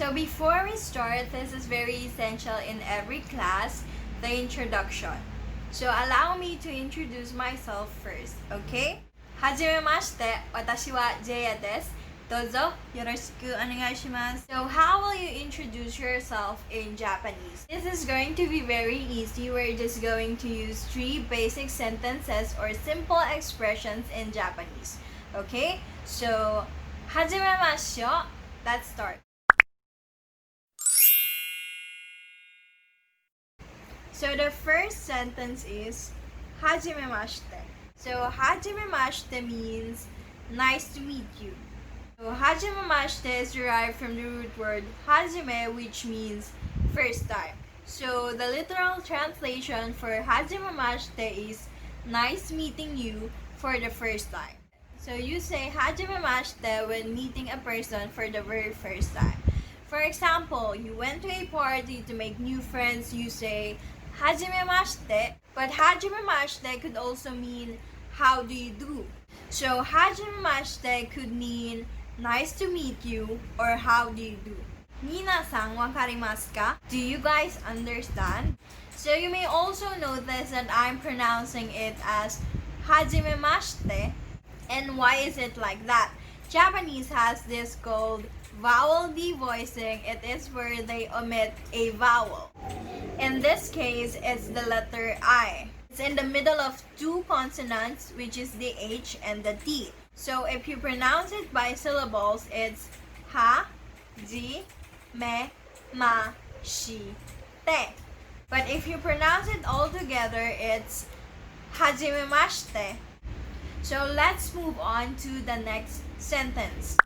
So before we start, this is very essential in every class, the introduction. So allow me to introduce myself first, okay? Hajimemashite, watashi wa Jaya desu. Dozo yoroshiku onegaishimasu. So how will you introduce yourself in Japanese? This is going to be very easy. We're just going to use 3 basic sentences or simple expressions in Japanese. Okay? So, hajimemashou. Let's start. So the first sentence is hajimemashite. So hajimemashite means nice to meet you. So hajimemashite is derived from the root word hajime, which means first time. So the literal translation for hajimemashite is nice meeting you for the first time. So you say hajimemashite when meeting a person for the very first time. For example, you went to a party to make new friends, you say hajimemashite, but hajimemashite could also mean how do you do. So hajimemashite could mean nice to meet you or how do you do. Minasan wakarimasu ka? Do you guys understand? So you may also notice that I'm pronouncing it as hajimemashite. And why is it like that? Japanese has this called vowel devoicing. It is where they omit a vowel. In this case, it's the letter I. It's in the middle of 2 consonants, which is the H and the T. So if you pronounce it by syllables, it's ha, ji, me, ma, shi, te. But if you pronounce it all together, it's hajimemashite. So let's move on to the next sentence.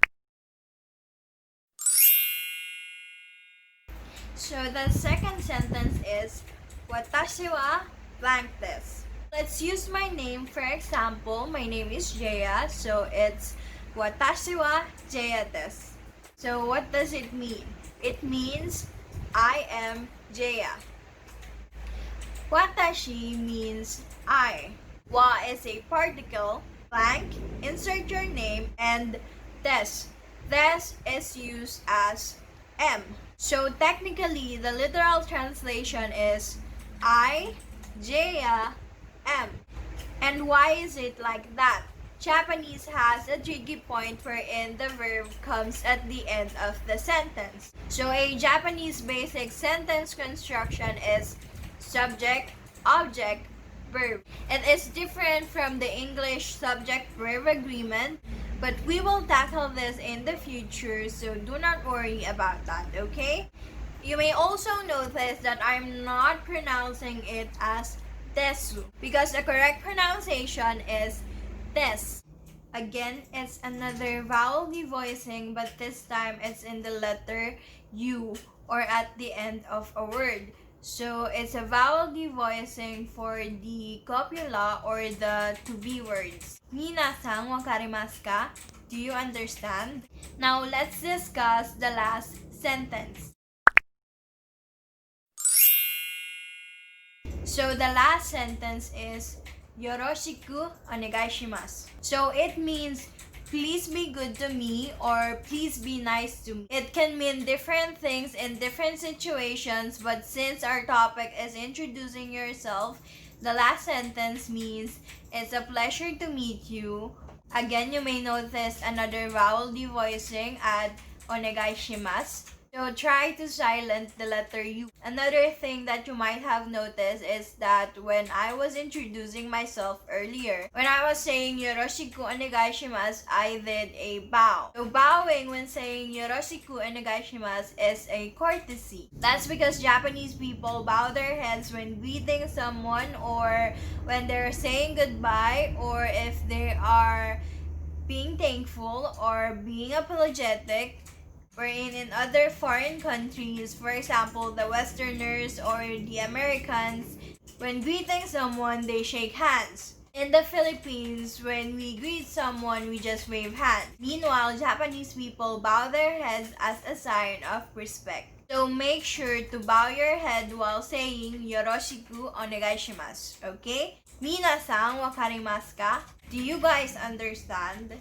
So the second sentence is Watashiwa blank this. Let's use my name for example. My name is Jaya, so it's Watashiwa Jaya desu. So what does it mean? It means I am Jaya. Watashi means I. Wa is a particle, blank, insert your name, and des. Des is used as am. So technically, the literal translation is I, Jaya, am. And why is it like that? Japanese has a tricky point wherein the verb comes at the end of the sentence. So a Japanese basic sentence construction is subject, object, verb. It is different from the English subject-verb agreement, but we will tackle this in the future, so do not worry about that, okay? You may also notice that I'm not pronouncing it as desu because the correct pronunciation is des. Again, it's another vowel devoicing, but this time it's in the letter U or at the end of a word. So it's a vowel devoicing for the copula or the to be words. Minasan wakarimasu ka? Do you understand? Now let's discuss the last sentence. So the last sentence is yoroshiku onegaishimasu. So it means please be good to me or please be nice to me. It can mean different things in different situations, but since our topic is introducing yourself, the last sentence means it's a pleasure to meet you. Again, you may notice another vowel devoicing at onegaishimasu. So try to silence the letter U. Another thing that you might have noticed is that when I was introducing myself earlier, when I was saying yoroshiku onegaishimasu, I did a bow. So bowing when saying yoroshiku onegaishimasu is a courtesy. That's because Japanese people bow their heads when greeting someone or when they're saying goodbye or if they are being thankful or being apologetic. Wherein in other foreign countries, for example, the Westerners or the Americans, when greeting someone, they shake hands. In the Philippines, when we greet someone, we just wave hands. Meanwhile, Japanese people bow their heads as a sign of respect. So make sure to bow your head while saying yoroshiku onegaishimasu, okay? Minasan wakarimasu ka? Do you guys understand?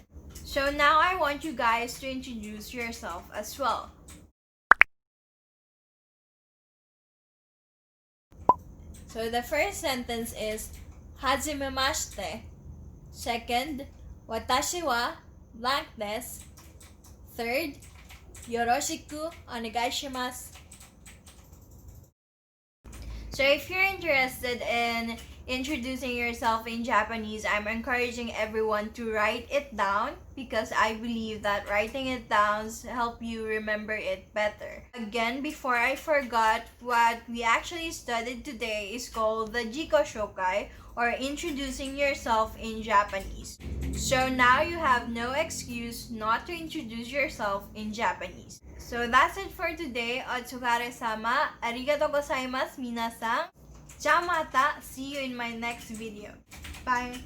So now I want you guys to introduce yourself as well. So the first sentence is Hajimemashite. Second, Watashiwa blank desu. Third, Yoroshiku onegaishimasu. So if you're interested in introducing yourself in Japanese, I'm encouraging everyone to write it down because I believe that writing it down help you remember it better. Again, before I forgot, what we actually studied today is called the Jikoshoukai, or introducing yourself in Japanese. So now you have no excuse not to introduce yourself in Japanese. So that's it for today. Otsukare-sama. Arigatou gozaimasu, minasan. Ja mata. See you in my next video. Bye.